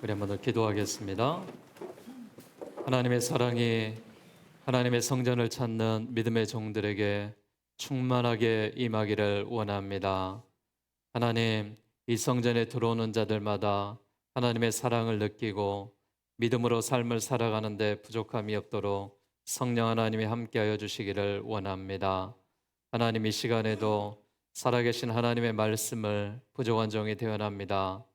우리 한번 더 기도하겠습니다. 하나님의 사랑이 하나님의 성전을 찾는 믿음의 종들에게 충만하게 임하기를 원합니다. 하나님, 이 성전에 들어오는 자들마다 하나님의 사랑을 느끼고 믿음으로 삶을 살아가는 데 부족함이 없도록 성령 하나님이 함께하여 주시기를 원합니다. 하나님, 이 시간에도 살아계신 하나님의 말씀을 부족한 종이 되어납니다.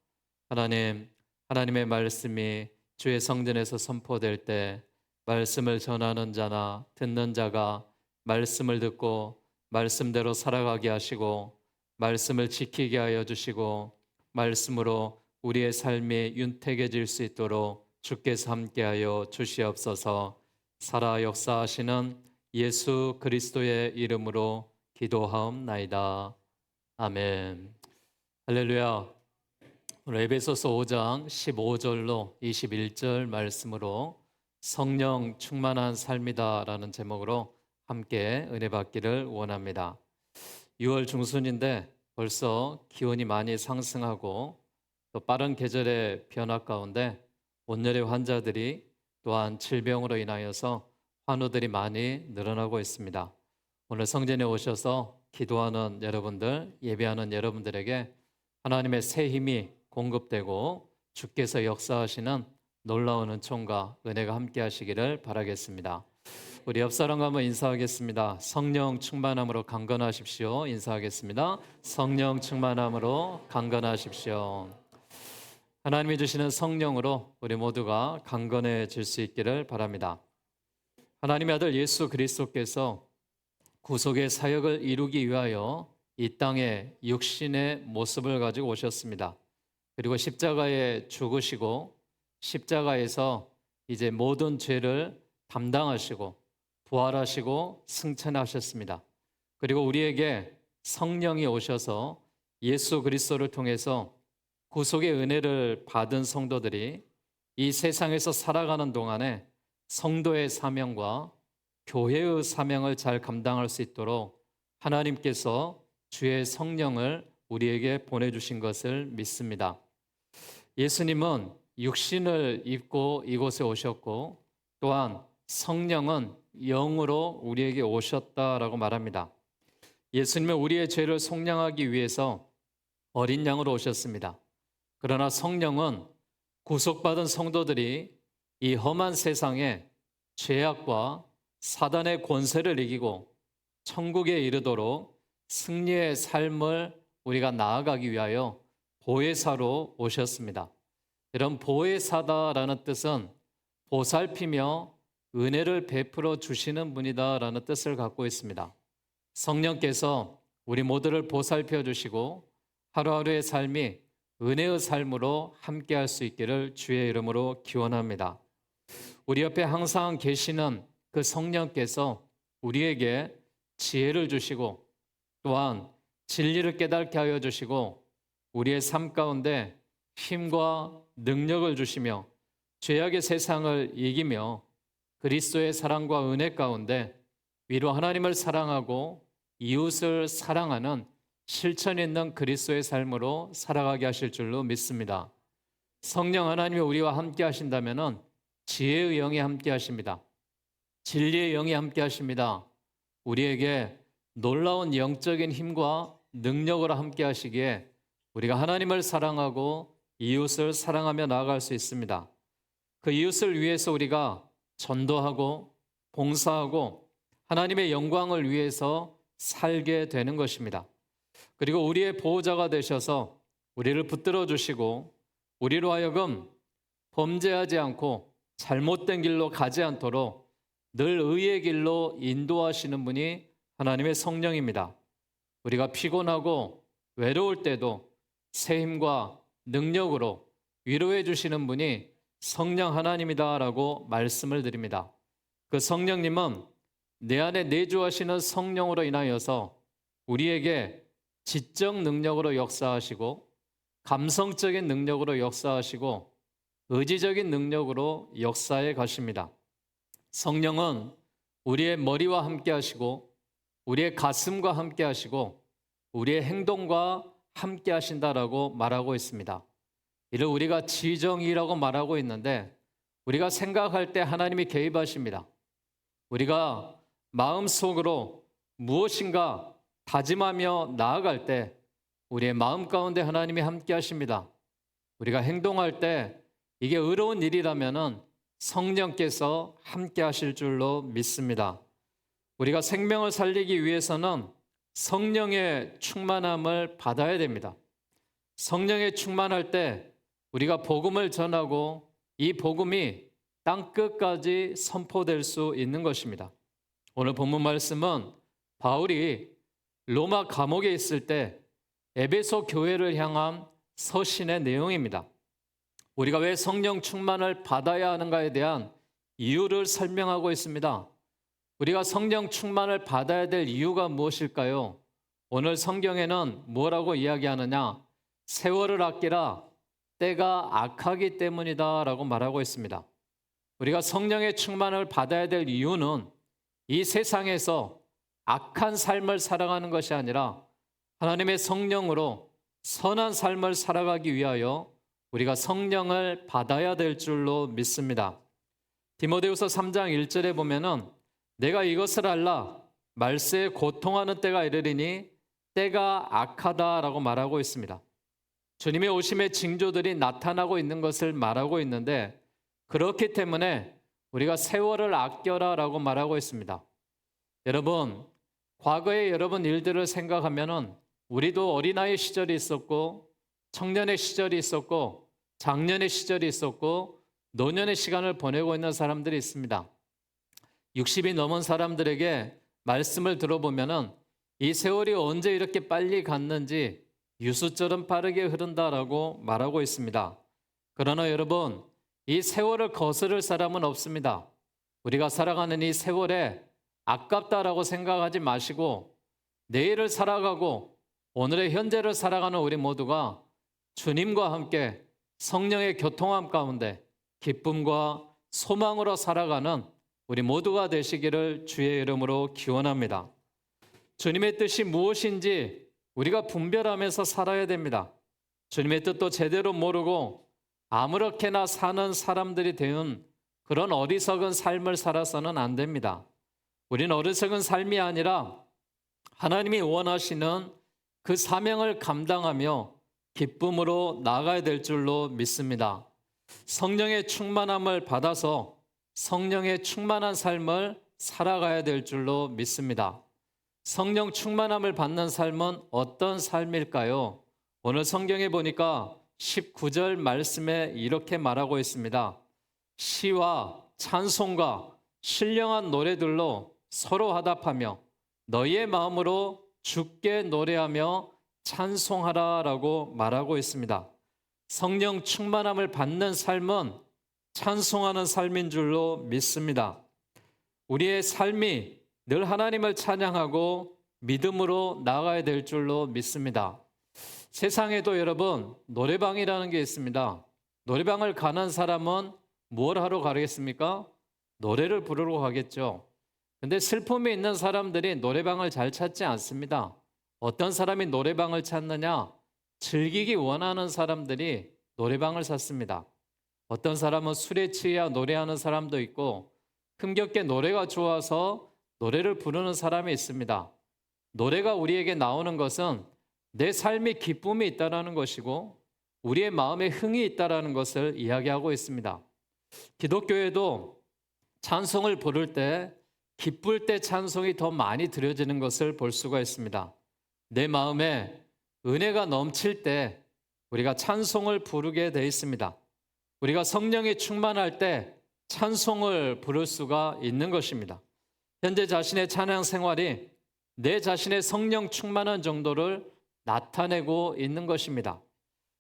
하나님, 하나님의 말씀이 주의 성전에서 선포될 때 말씀을 전하는 자나 듣는 자가 말씀을 듣고 말씀대로 살아가게 하시고 말씀을 지키게 하여 주시고 말씀으로 우리의 삶이 윤택해질 수 있도록 주께서 함께하여 주시옵소서. 살아 역사하시는 예수 그리스도의 이름으로 기도하옵나이다. 아멘. 할렐루야. 오늘 에베소서 5장 15절로 21절 말씀으로 성령 충만한 삶이다라는 제목으로 함께 은혜 받기를 원합니다. 6월 중순인데 벌써 기온이 많이 상승하고 또 빠른 계절의 변화 가운데 온열의 환자들이 또한 질병으로 인하여서 환우들이 많이 늘어나고 있습니다. 오늘 성전에 오셔서 기도하는 여러분들, 예배하는 여러분들에게 하나님의 새 힘이 공급되고 주께서 역사하시는 놀라운 은총과 은혜가 함께 하시기를 바라겠습니다. 우리 옆 사람과 한번 인사하겠습니다. 성령 충만함으로 강건하십시오. 인사하겠습니다. 성령 충만함으로 강건하십시오. 하나님이 주시는 성령으로 우리 모두가 강건해질 수 있기를 바랍니다. 하나님의 아들 예수 그리스도께서 구속의 사역을 이루기 위하여 이 땅에 육신의 모습을 가지고 오셨습니다. 그리고 십자가에 죽으시고 십자가에서 이제 모든 죄를 담당하시고 부활하시고 승천하셨습니다. 그리고 우리에게 성령이 오셔서 예수 그리스도를 통해서 구속의 은혜를 받은 성도들이 이 세상에서 살아가는 동안에 성도의 사명과 교회의 사명을 잘 감당할 수 있도록 하나님께서 주의 성령을 우리에게 보내주신 것을 믿습니다. 예수님은 육신을 입고 이곳에 오셨고 또한 성령은 영으로 우리에게 오셨다라고 말합니다. 예수님은 우리의 죄를 속량하기 위해서 어린 양으로 오셨습니다. 그러나 성령은 구속받은 성도들이 이 험한 세상에 죄악과 사단의 권세를 이기고 천국에 이르도록 승리의 삶을 우리가 나아가기 위하여 보혜사로 오셨습니다. 이런 보혜사다라는 뜻은 보살피며 은혜를 베풀어 주시는 분이다라는 뜻을 갖고 있습니다. 성령께서 우리 모두를 보살펴 주시고 하루하루의 삶이 은혜의 삶으로 함께할 수 있기를 주의 이름으로 기원합니다. 우리 옆에 항상 계시는 그 성령께서 우리에게 지혜를 주시고 또한 진리를 깨닫게 하여 주시고 우리의 삶 가운데 힘과 능력을 주시며 죄악의 세상을 이기며 그리스도의 사랑과 은혜 가운데 위로 하나님을 사랑하고 이웃을 사랑하는 실천 있는 그리스도의 삶으로 살아가게 하실 줄로 믿습니다. 성령 하나님이 우리와 함께 하신다면 지혜의 영이 함께 하십니다. 진리의 영이 함께 하십니다. 우리에게 놀라운 영적인 힘과 능력으로 함께 하시기에 우리가 하나님을 사랑하고 이웃을 사랑하며 나아갈 수 있습니다. 그 이웃을 위해서 우리가 전도하고 봉사하고 하나님의 영광을 위해서 살게 되는 것입니다. 그리고 우리의 보호자가 되셔서 우리를 붙들어 주시고 우리로 하여금 범죄하지 않고 잘못된 길로 가지 않도록 늘 의의 길로 인도하시는 분이 하나님의 성령입니다. 우리가 피곤하고 외로울 때도 새 힘과 능력으로 위로해 주시는 분이 성령 하나님이다라고 말씀을 드립니다. 그 성령님은 내 안에 내주하시는 성령으로 인하여서 우리에게 지적 능력으로 역사하시고 감성적인 능력으로 역사하시고 의지적인 능력으로 역사해 가십니다. 성령은 우리의 머리와 함께 하시고 우리의 가슴과 함께 하시고 우리의 행동과 함께 하신다라고 말하고 있습니다. 이를 우리가 지정이라고 말하고 있는데 우리가 생각할 때 하나님이 개입하십니다. 우리가 마음속으로 무엇인가 다짐하며 나아갈 때 우리의 마음 가운데 하나님이 함께 하십니다. 우리가 행동할 때 이게 의로운 일이라면 성령께서 함께 하실 줄로 믿습니다. 우리가 생명을 살리기 위해서는 성령의 충만함을 받아야 됩니다. 성령에 충만할 때 우리가 복음을 전하고 이 복음이 땅끝까지 선포될 수 있는 것입니다. 오늘 본문 말씀은 바울이 로마 감옥에 있을 때 에베소 교회를 향한 서신의 내용입니다. 우리가 왜 성령 충만을 받아야 하는가에 대한 이유를 설명하고 있습니다. 우리가 성령 충만을 받아야 될 이유가 무엇일까요? 오늘 성경에는 뭐라고 이야기하느냐? 세월을 아끼라 때가 악하기 때문이다 라고 말하고 있습니다. 우리가 성령의 충만을 받아야 될 이유는 이 세상에서 악한 삶을 살아가는 것이 아니라 하나님의 성령으로 선한 삶을 살아가기 위하여 우리가 성령을 받아야 될 줄로 믿습니다. 디모데후서 3장 1절에 보면은 내가 이것을 알라 말세에 고통하는 때가 이르리니 때가 악하다라고 말하고 있습니다. 주님의 오심의 징조들이 나타나고 있는 것을 말하고 있는데 그렇기 때문에 우리가 세월을 아껴라라고 말하고 있습니다. 여러분, 과거의 여러분 일들을 생각하면은 우리도 어린아이 시절이 있었고 청년의 시절이 있었고 장년의 시절이 있었고 노년의 시간을 보내고 있는 사람들이 있습니다. 60이 넘은 사람들에게 말씀을 들어보면은 이 세월이 언제 이렇게 빨리 갔는지 유수처럼 빠르게 흐른다라고 말하고 있습니다. 그러나 여러분, 이 세월을 거스를 사람은 없습니다. 우리가 살아가는 이 세월에 아깝다라고 생각하지 마시고 내일을 살아가고 오늘의 현재를 살아가는 우리 모두가 주님과 함께 성령의 교통함 가운데 기쁨과 소망으로 살아가는 우리 모두가 되시기를 주의 이름으로 기원합니다. 주님의 뜻이 무엇인지 우리가 분별하면서 살아야 됩니다. 주님의 뜻도 제대로 모르고 아무렇게나 사는 사람들이 되는 그런 어리석은 삶을 살아서는 안 됩니다. 우리는 어리석은 삶이 아니라 하나님이 원하시는 그 사명을 감당하며 기쁨으로 나아가야 될 줄로 믿습니다. 성령의 충만함을 받아서 성령의 충만한 삶을 살아가야 될 줄로 믿습니다. 성령 충만함을 받는 삶은 어떤 삶일까요? 오늘 성경에 보니까 19절 말씀에 이렇게 말하고 있습니다. 시와 찬송과 신령한 노래들로 서로 화답하며 너희의 마음으로 주께 노래하며 찬송하라라고 말하고 있습니다. 성령 충만함을 받는 삶은 찬송하는 삶인 줄로 믿습니다. 우리의 삶이 늘 하나님을 찬양하고 믿음으로 나아가야 될 줄로 믿습니다. 세상에도 여러분 노래방이라는 게 있습니다. 노래방을 가는 사람은 뭘 하러 가겠습니까? 노래를 부르러 가겠죠. 근데 슬픔이 있는 사람들이 노래방을 잘 찾지 않습니다. 어떤 사람이 노래방을 찾느냐? 즐기기 원하는 사람들이 노래방을 찾습니다. 어떤 사람은 술에 취해 노래하는 사람도 있고 흥겹게 노래가 좋아서 노래를 부르는 사람이 있습니다. 노래가 우리에게 나오는 것은 내 삶에 기쁨이 있다는 것이고 우리의 마음에 흥이 있다는 것을 이야기하고 있습니다. 기독교에도 찬송을 부를 때 기쁠 때 찬송이 더 많이 드려지는 것을 볼 수가 있습니다. 내 마음에 은혜가 넘칠 때 우리가 찬송을 부르게 되어 있습니다. 우리가 성령에 충만할 때 찬송을 부를 수가 있는 것입니다. 현재 자신의 찬양 생활이 내 자신의 성령 충만한 정도를 나타내고 있는 것입니다.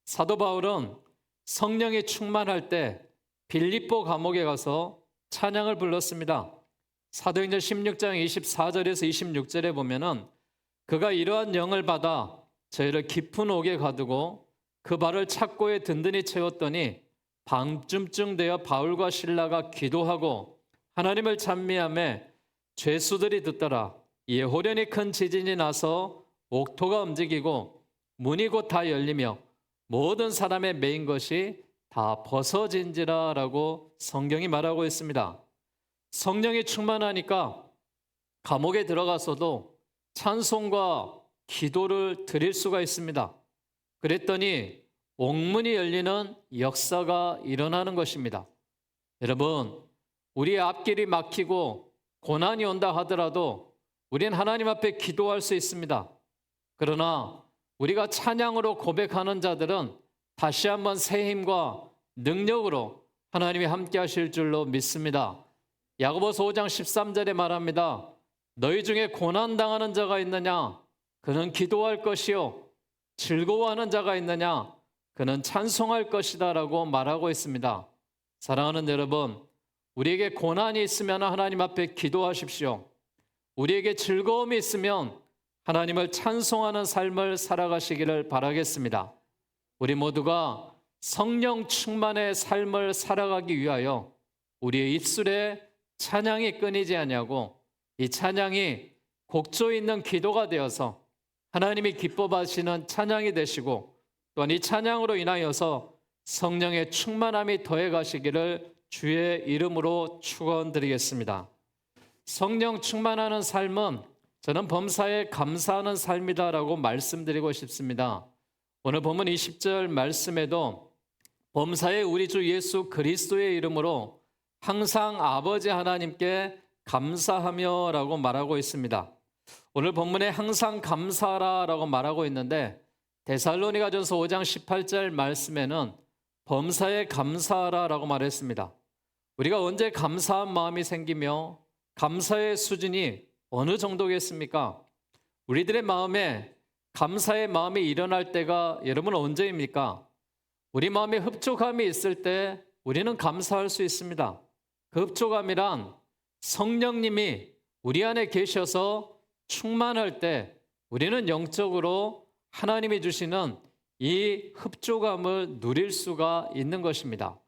사도 바울은 성령이 충만할 때 빌립보 감옥에 가서 찬양을 불렀습니다. 사도행전 16장 24절에서 26절에 보면은 그가 이러한 영을 받아 저희를 깊은 옥에 가두고 그 발을 착고에 든든히 채웠더니 밤쯤쯤 되어 바울과 실라가 기도하고 하나님을 찬미하며 죄수들이 듣더라. 이에 호련히 큰 지진이 나서 옥토가 움직이고 문이 곧 다 열리며 모든 사람의 매인 것이 다 벗어진지라라고 성경이 말하고 있습니다. 성령이 충만하니까 감옥에 들어가서도 찬송과 기도를 드릴 수가 있습니다. 그랬더니 옥문이 열리는 역사가 일어나는 것입니다. 여러분, 우리의 앞길이 막히고 고난이 온다 하더라도 우린 하나님 앞에 기도할 수 있습니다. 그러나 우리가 찬양으로 고백하는 자들은 다시 한번 새 힘과 능력으로 하나님이 함께 하실 줄로 믿습니다. 야고보서 5장 13절에 말합니다. 너희 중에 고난당하는 자가 있느냐? 그는 기도할 것이요. 즐거워하는 자가 있느냐? 그는 찬송할 것이다 라고 말하고 있습니다. 사랑하는 여러분, 우리에게 고난이 있으면 하나님 앞에 기도하십시오. 우리에게 즐거움이 있으면 하나님을 찬송하는 삶을 살아가시기를 바라겠습니다. 우리 모두가 성령 충만의 삶을 살아가기 위하여 우리의 입술에 찬양이 끊이지 아니하고 이 찬양이 곡조 있는 기도가 되어서 하나님이 기뻐 받으시는 찬양이 되시고 또한 이 찬양으로 인하여서 성령의 충만함이 더해 가시기를 주의 이름으로 축원드리겠습니다. 성령 충만하는 삶은 저는 범사에 감사하는 삶이다라고 말씀드리고 싶습니다. 오늘 본문 20절 말씀에도 범사에 우리 주 예수 그리스도의 이름으로 항상 아버지 하나님께 감사하며 라고 말하고 있습니다. 오늘 본문에 항상 감사하라 라고 말하고 있는데 데살로니가전서 5장 18절 말씀에는 범사에 감사하라 라고 말했습니다. 우리가 언제 감사한 마음이 생기며 감사의 수준이 어느 정도겠습니까? 우리들의 마음에 감사의 마음이 일어날 때가 여러분 언제입니까? 우리 마음에 흡족함이 있을 때 우리는 감사할 수 있습니다. 그 흡족함이란 성령님이 우리 안에 계셔서 충만할 때 우리는 영적으로 하나님이 주시는 이 흡족함을 누릴 수가 있는 것입니다.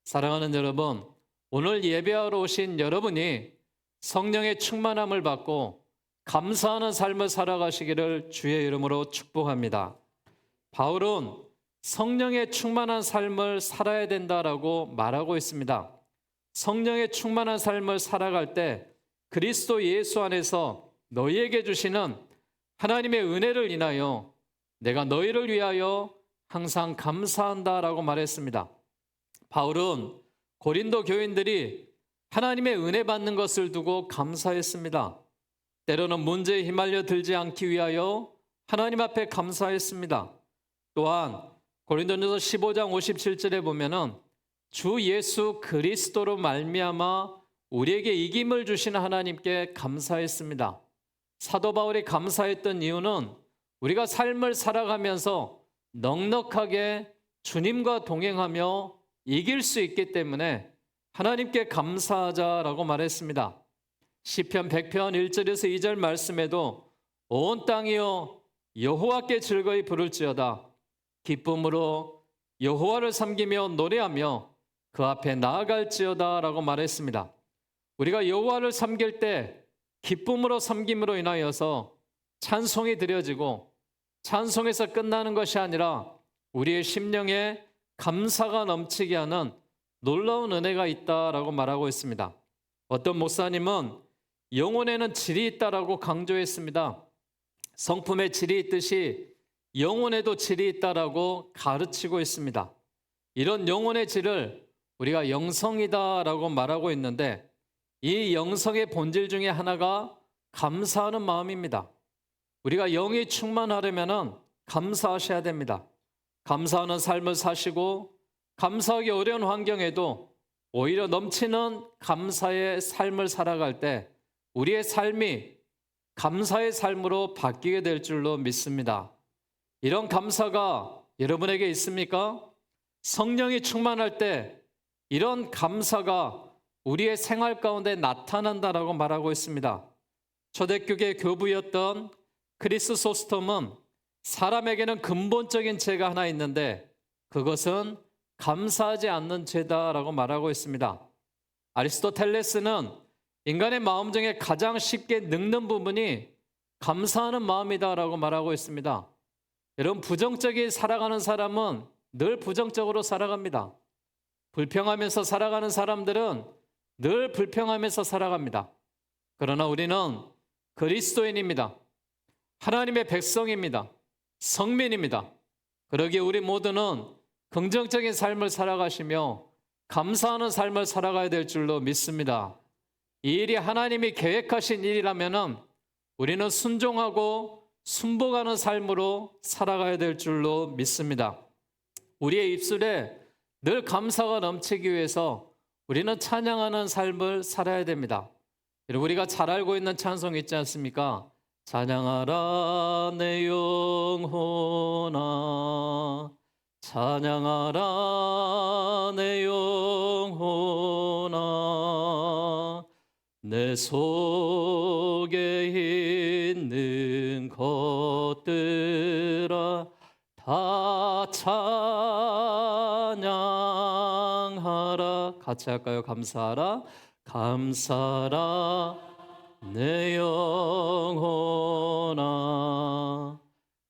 사랑하는 여러분, 오늘 예배하러 오신 여러분이 성령의 충만함을 받고 감사하는 삶을 살아가시기를 주의 이름으로 축복합니다. 바울은 성령의 충만한 삶을 살아야 된다라고 말하고 있습니다. 성령의 충만한 삶을 살아갈 때 그리스도 예수 안에서 너희에게 주시는 하나님의 은혜를 인하여 내가 너희를 위하여 항상 감사한다라고 말했습니다. 바울은 고린도 교인들이 하나님의 은혜 받는 것을 두고 감사했습니다. 때로는 문제에 휘말려 들지 않기 위하여 하나님 앞에 감사했습니다. 또한 고린도전서 15장 57절에 보면은 주 예수 그리스도로 말미암아 우리에게 이김을 주시는 하나님께 감사했습니다. 사도 바울이 감사했던 이유는 우리가 삶을 살아가면서 넉넉하게 주님과 동행하며 이길 수 있기 때문에 하나님께 감사하자라고 말했습니다. 시편 100편 1절에서 2절 말씀에도 온 땅이여 여호와께 즐거이 부를지어다 기쁨으로 여호와를 섬기며 노래하며 그 앞에 나아갈지어다라고 말했습니다. 우리가 여호와를 섬길 때 기쁨으로 섬김으로 인하여서 찬송이 드려지고 찬송에서 끝나는 것이 아니라 우리의 심령에 감사가 넘치게 하는 놀라운 은혜가 있다라고 말하고 있습니다. 어떤 목사님은 영혼에는 질이 있다라고 강조했습니다. 성품에 질이 있듯이 영혼에도 질이 있다라고 가르치고 있습니다. 이런 영혼의 질을 우리가 영성이다라고 말하고 있는데 이 영성의 본질 중에 하나가 감사하는 마음입니다. 우리가 영이 충만하려면 감사하셔야 됩니다. 감사하는 삶을 사시고 감사하기 어려운 환경에도 오히려 넘치는 감사의 삶을 살아갈 때 우리의 삶이 감사의 삶으로 바뀌게 될 줄로 믿습니다. 이런 감사가 여러분에게 있습니까? 성령이 충만할 때 이런 감사가 우리의 생활 가운데 나타난다라고 말하고 있습니다. 초대교회 교부였던 크리스 소스톰은 사람에게는 근본적인 죄가 하나 있는데 그것은 감사하지 않는 죄다라고 말하고 있습니다. 아리스토텔레스는 인간의 마음 중에 가장 쉽게 늙는 부분이 감사하는 마음이다라고 말하고 있습니다. 여러분, 부정적인 살아가는 사람은 늘 부정적으로 살아갑니다. 불평하면서 살아가는 사람들은 늘 불평하면서 살아갑니다. 그러나 우리는 그리스도인입니다. 하나님의 백성입니다. 성민입니다. 그러기에 우리 모두는 긍정적인 삶을 살아가시며 감사하는 삶을 살아가야 될 줄로 믿습니다. 이 일이 하나님이 계획하신 일이라면 우리는 순종하고 순복하는 삶으로 살아가야 될 줄로 믿습니다. 우리의 입술에 늘 감사가 넘치기 위해서 우리는 찬양하는 삶을 살아야 됩니다. 우리가 잘 알고 있는 찬송 있지 않습니까? 찬양하라 내 영혼아, 찬양하라 내 영혼아, 내 속에 있는 것들아 다 찬양하라. 같이 할까요? 감사하라, 감사하라 내 영혼아,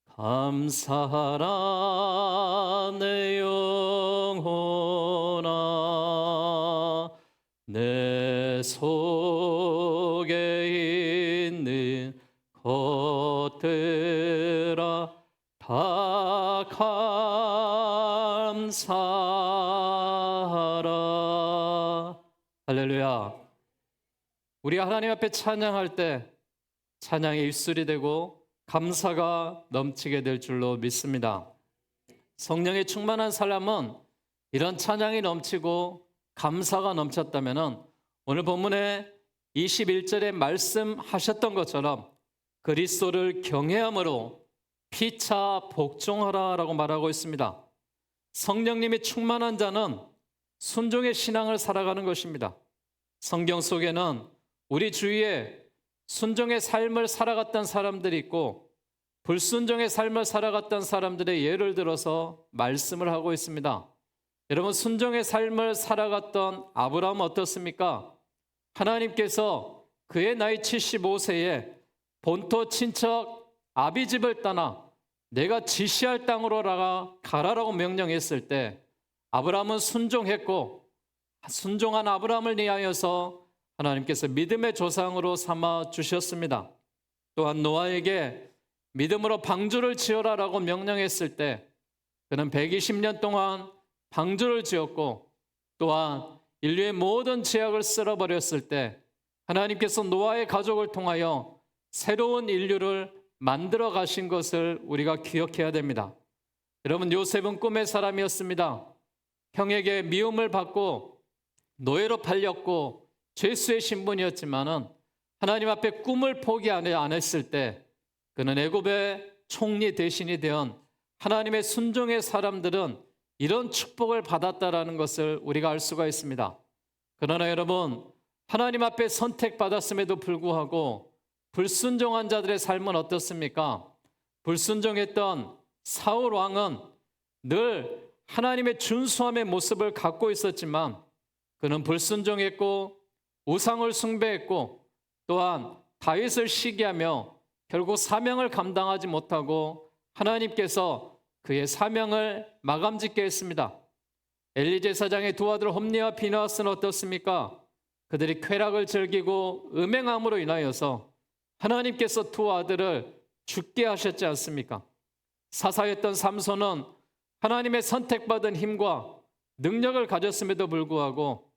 감사하라 내 영혼아, 내 속에 있는 것들아 다 감사하라. 할렐루야. 우리가 하나님 앞에 찬양할 때 찬양의 입술이 되고 감사가 넘치게 될 줄로 믿습니다. 성령에 충만한 사람은 이런 찬양이 넘치고 감사가 넘쳤다면 오늘 본문에 21절에 말씀하셨던 것처럼 그리스도를 경외함으로 피차 복종하라 라고 말하고 있습니다. 성령님이 충만한 자는 순종의 신앙을 살아가는 것입니다. 성경 속에는 우리 주위에 순종의 삶을 살아갔던 사람들이 있고 불순종의 삶을 살아갔던 사람들의 예를 들어서 말씀을 하고 있습니다. 여러분, 순종의 삶을 살아갔던 아브라함은 어떻습니까? 하나님께서 그의 나이 75세에 본토 친척 아비집을 떠나 내가 지시할 땅으로 가라라고 명령했을 때 아브라함은 순종했고, 순종한 아브라함을 위하여서 하나님께서 믿음의 조상으로 삼아 주셨습니다. 또한 노아에게 믿음으로 방주를 지어라라고 명령했을 때 그는 120년 동안 방주를 지었고, 또한 인류의 모든 죄악을 쓸어버렸을 때 하나님께서 노아의 가족을 통하여 새로운 인류를 만들어 가신 것을 우리가 기억해야 됩니다. 여러분, 요셉은 꿈의 사람이었습니다. 형에게 미움을 받고 노예로 팔렸고 죄수의 신분이었지만은 하나님 앞에 꿈을 포기 안 했을 때 그는 애굽의 총리 대신이 되은 하나님의 순종의 사람들은 이런 축복을 받았다라는 것을 우리가 알 수가 있습니다. 그러나 여러분, 하나님 앞에 선택받았음에도 불구하고 불순종한 자들의 삶은 어떻습니까? 불순종했던 사울 왕은 늘 하나님의 준수함의 모습을 갖고 있었지만 그는 불순종했고 우상을 숭배했고 또한 다윗을 시기하며 결국 사명을 감당하지 못하고 하나님께서 그의 사명을 마감짓게 했습니다. 엘리 제사장의 두 아들 홈니와 비느하스는 어떻습니까? 그들이 쾌락을 즐기고 음행함으로 인하여서 하나님께서 두 아들을 죽게 하셨지 않습니까? 사사였던 삼손은 하나님의 선택받은 힘과 능력을 가졌음에도 불구하고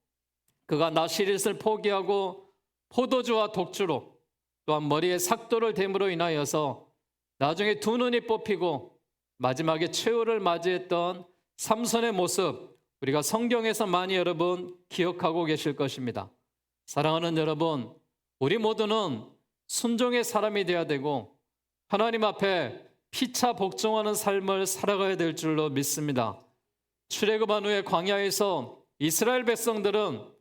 그가 나시릿을 포기하고 포도주와 독주로 또한 머리에 삭도를 댐으로 인하여서 나중에 두 눈이 뽑히고 마지막에 최후를 맞이했던 삼손의 모습, 우리가 성경에서 많이 여러분 기억하고 계실 것입니다. 사랑하는 여러분, 우리 모두는 순종의 사람이 되어야 되고 하나님 앞에 피차 복종하는 삶을 살아가야 될 줄로 믿습니다. 출애굽한 후에 광야에서 이스라엘 백성들은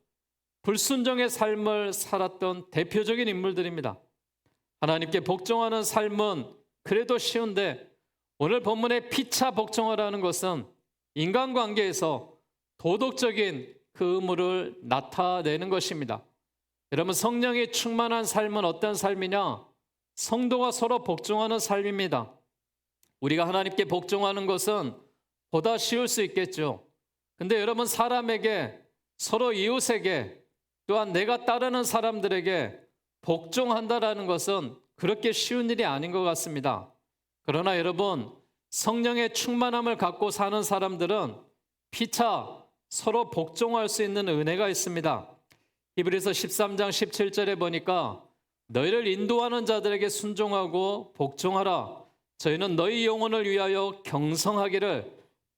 불순종의 삶을 살았던 대표적인 인물들입니다. 하나님께 복종하는 삶은 그래도 쉬운데 오늘 본문에 피차 복종하라는 것은 인간관계에서 도덕적인 그 의무를 나타내는 것입니다. 여러분, 성령이 충만한 삶은 어떤 삶이냐? 성도가 서로 복종하는 삶입니다. 우리가 하나님께 복종하는 것은 보다 쉬울 수 있겠죠. 근데 여러분, 사람에게, 서로 이웃에게, 또한 내가 따르는 사람들에게 복종한다라는 것은 그렇게 쉬운 일이 아닌 것 같습니다. 그러나 여러분, 성령의 충만함을 갖고 사는 사람들은 피차 서로 복종할 수 있는 은혜가 있습니다. 히브리서 13장 17절에 보니까 너희를 인도하는 자들에게 순종하고 복종하라. 저희는 너희 영혼을 위하여 경성하기를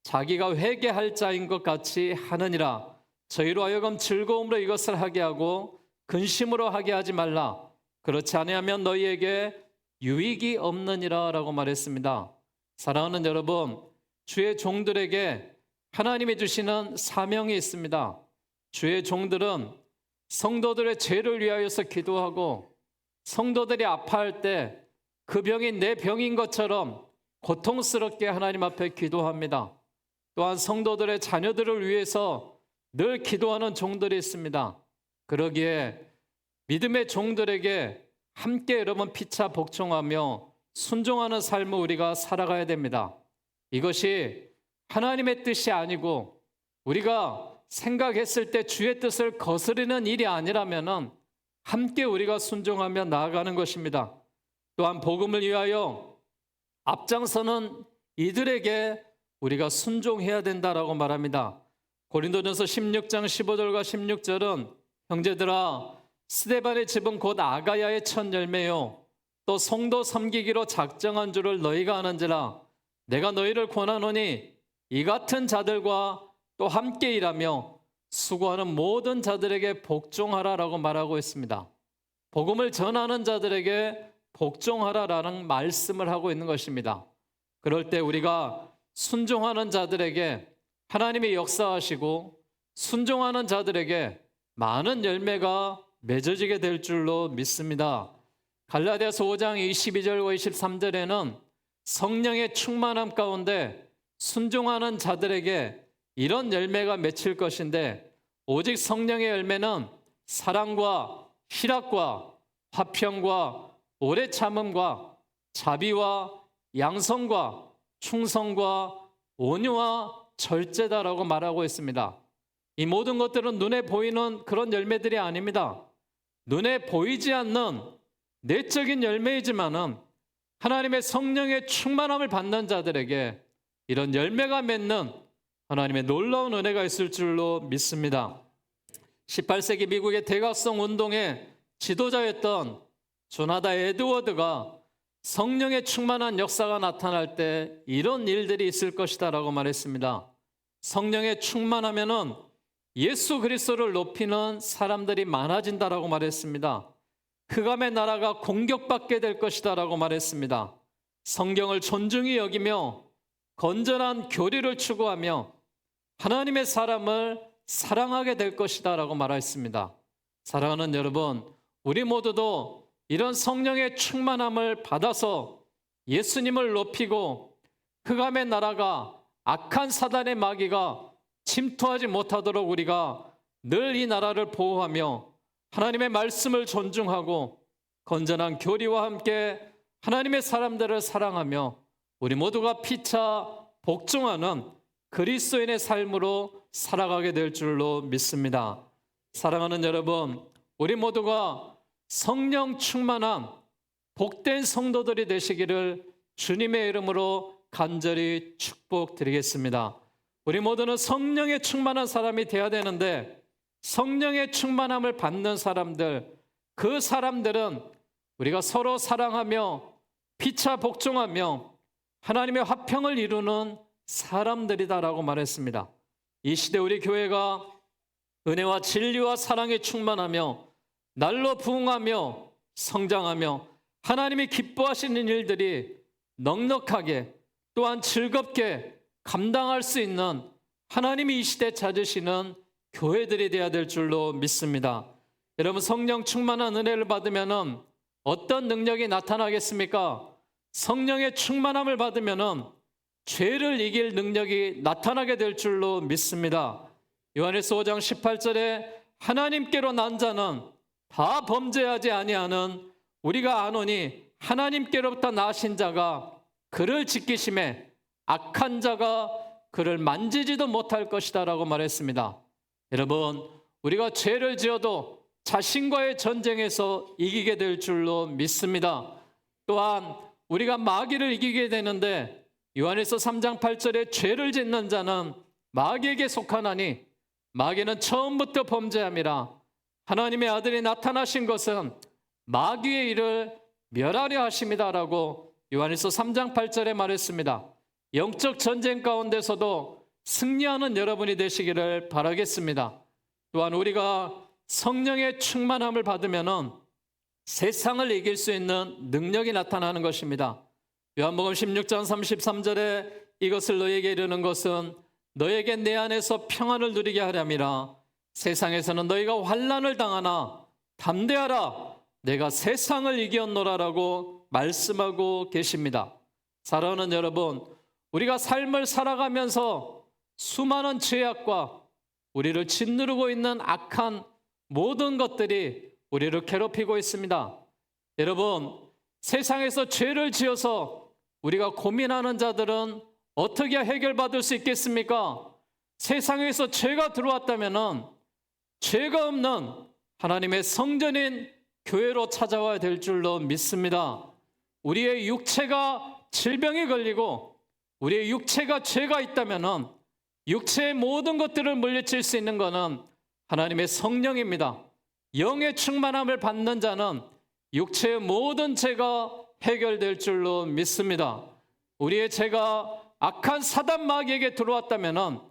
자기가 회개할 자인 것 같이 하느니라. 저희로 하여금 즐거움으로 이것을 하게 하고 근심으로 하게 하지 말라. 그렇지 아니하면 너희에게 유익이 없느니라 라고 말했습니다. 사랑하는 여러분, 주의 종들에게 하나님이 주시는 사명이 있습니다. 주의 종들은 성도들의 죄를 위하여서 기도하고 성도들이 아파할 때 그 병이 내 병인 것처럼 고통스럽게 하나님 앞에 기도합니다. 또한 성도들의 자녀들을 위해서 늘 기도하는 종들이 있습니다. 그러기에 믿음의 종들에게 함께 여러분 피차 복종하며 순종하는 삶을 우리가 살아가야 됩니다. 이것이 하나님의 뜻이 아니고 우리가 생각했을 때 주의 뜻을 거스르는 일이 아니라면 함께 우리가 순종하며 나아가는 것입니다. 또한 복음을 위하여 앞장서는 이들에게 우리가 순종해야 된다라고 말합니다. 고린도전서 16장 15절과 16절은 형제들아 스데반의 집은 곧 아가야의 첫 열매요 또 성도 섬기기로 작정한 줄을 너희가 아는지라 내가 너희를 권하노니 이 같은 자들과 또 함께 일하며 수고하는 모든 자들에게 복종하라라고 말하고 있습니다. 복음을 전하는 자들에게 복종하라라는 말씀을 하고 있는 것입니다. 그럴 때 우리가 순종하는 자들에게 하나님이 역사하시고 순종하는 자들에게 많은 열매가 맺어지게 될 줄로 믿습니다. 갈라디아서 5장 22절과 23절에는 성령의 충만함 가운데 순종하는 자들에게 이런 열매가 맺힐 것인데 오직 성령의 열매는 사랑과 희락과 화평과 오래 참음과 자비와 양성과 충성과 온유와 절제다라고 말하고 있습니다. 이 모든 것들은 눈에 보이는 그런 열매들이 아닙니다. 눈에 보이지 않는 내적인 열매이지만은 하나님의 성령의 충만함을 받는 자들에게 이런 열매가 맺는 하나님의 놀라운 은혜가 있을 줄로 믿습니다. 18세기 미국의 대각성 운동의 지도자였던 조나단 에드워드가 성령의 충만한 역사가 나타날 때 이런 일들이 있을 것이다라고 말했습니다. 성령의 충만하면은 예수 그리스도를 높이는 사람들이 많아진다라고 말했습니다. 흑암의 나라가 공격받게 될 것이다라고 말했습니다. 성경을 존중히 여기며 건전한 교리를 추구하며 하나님의 사람을 사랑하게 될 것이다라고 말했습니다. 사랑하는 여러분, 우리 모두도 이런 성령의 충만함을 받아서 예수님을 높이고 흑암의 나라가 악한 사단의 마귀가 침투하지 못하도록 우리가 늘 이 나라를 보호하며 하나님의 말씀을 존중하고 건전한 교리와 함께 하나님의 사람들을 사랑하며 우리 모두가 피차 복종하는 그리스도인의 삶으로 살아가게 될 줄로 믿습니다. 사랑하는 여러분, 우리 모두가 성령 충만한 복된 성도들이 되시기를 주님의 이름으로 간절히 축복드리겠습니다. 우리 모두는 성령의 충만한 사람이 되어야 되는데 성령의 충만함을 받는 사람들, 그 사람들은 우리가 서로 사랑하며 피차 복종하며 하나님의 화평을 이루는 사람들이다라고 말했습니다. 이 시대 우리 교회가 은혜와 진리와 사랑에 충만하며 날로 부흥하며 성장하며 하나님이 기뻐하시는 일들이 넉넉하게 또한 즐겁게 감당할 수 있는 하나님이 이 시대에 찾으시는 교회들이 되어야 될 줄로 믿습니다. 여러분, 성령 충만한 은혜를 받으면 어떤 능력이 나타나겠습니까? 성령의 충만함을 받으면 죄를 이길 능력이 나타나게 될 줄로 믿습니다. 요한일서 5장 18절에 하나님께로 난 자는 다 범죄하지 아니하는 우리가 아노니 하나님께로부터 나신 자가 그를 지키심에 악한 자가 그를 만지지도 못할 것이다라고 말했습니다. 여러분, 우리가 죄를 지어도 자신과의 전쟁에서 이기게 될 줄로 믿습니다. 또한 우리가 마귀를 이기게 되는데 요한일서 3장 8절에 죄를 짓는 자는 마귀에게 속하나니 마귀는 처음부터 범죄함이라. 하나님의 아들이 나타나신 것은 마귀의 일을 멸하려 하심이다라고 요한일서 3장 8절에 말했습니다. 영적 전쟁 가운데서도 승리하는 여러분이 되시기를 바라겠습니다. 또한 우리가 성령의 충만함을 받으면 세상을 이길 수 있는 능력이 나타나는 것입니다. 요한복음 16장 33절에 이것을 너에게 이르는 것은 너에게 내 안에서 평안을 누리게 하렴이라. 세상에서는 너희가 환난을 당하나 담대하라. 내가 세상을 이겼노라라고 말씀하고 계십니다. 사랑하는 여러분, 우리가 삶을 살아가면서 수많은 죄악과 우리를 짓누르고 있는 악한 모든 것들이 우리를 괴롭히고 있습니다. 여러분, 세상에서 죄를 지어서 우리가 고민하는 자들은 어떻게 해결받을 수 있겠습니까? 세상에서 죄가 들어왔다면 죄가 없는 하나님의 성전인 교회로 찾아와야 될 줄로 믿습니다. 우리의 육체가 질병이 걸리고 우리의 육체가 죄가 있다면 육체의 모든 것들을 물리칠 수 있는 것은 하나님의 성령입니다. 영의 충만함을 받는 자는 육체의 모든 죄가 해결될 줄로 믿습니다. 우리의 죄가 악한 사단 마귀에게 들어왔다면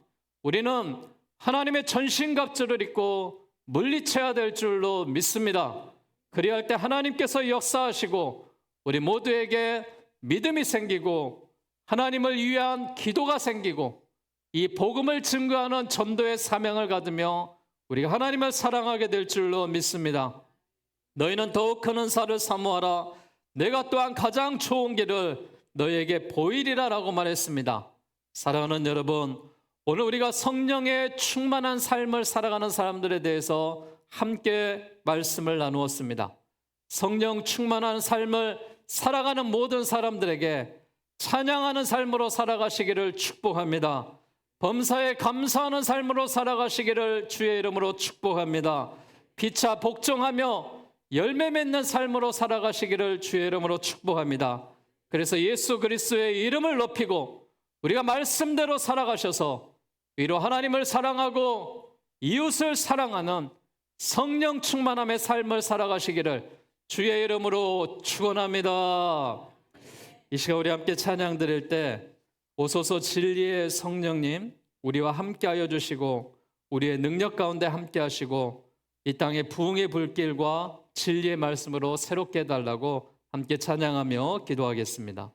우리는 하나님의 전신갑주를 입고 물리쳐야 될 줄로 믿습니다. 그리할 때 하나님께서 역사하시고 우리 모두에게 믿음이 생기고 하나님을 위한 기도가 생기고 이 복음을 증거하는 전도의 사명을 가지며 우리가 하나님을 사랑하게 될 줄로 믿습니다. 너희는 더욱 큰 은사를 사모하라. 내가 또한 가장 좋은 길을 너희에게 보이리라라고 말했습니다. 사랑하는 여러분, 오늘 우리가 성령의 충만한 삶을 살아가는 사람들에 대해서 함께 말씀을 나누었습니다. 성령 충만한 삶을 살아가는 모든 사람들에게 찬양하는 삶으로 살아가시기를 축복합니다. 범사에 감사하는 삶으로 살아가시기를 주의 이름으로 축복합니다. 피차 복종하며 열매 맺는 삶으로 살아가시기를 주의 이름으로 축복합니다. 그래서 예수 그리스도의 이름을 높이고 우리가 말씀대로 살아가셔서 위로 하나님을 사랑하고 이웃을 사랑하는 성령 충만함의 삶을 살아가시기를 주의 이름으로 축원합니다. 이 시간 우리 함께 찬양 드릴 때 오소서 진리의 성령님 우리와 함께하여 주시고 우리의 능력 가운데 함께하시고 이 땅의 부흥의 불길과 진리의 말씀으로 새롭게 해달라고 함께 찬양하며 기도하겠습니다.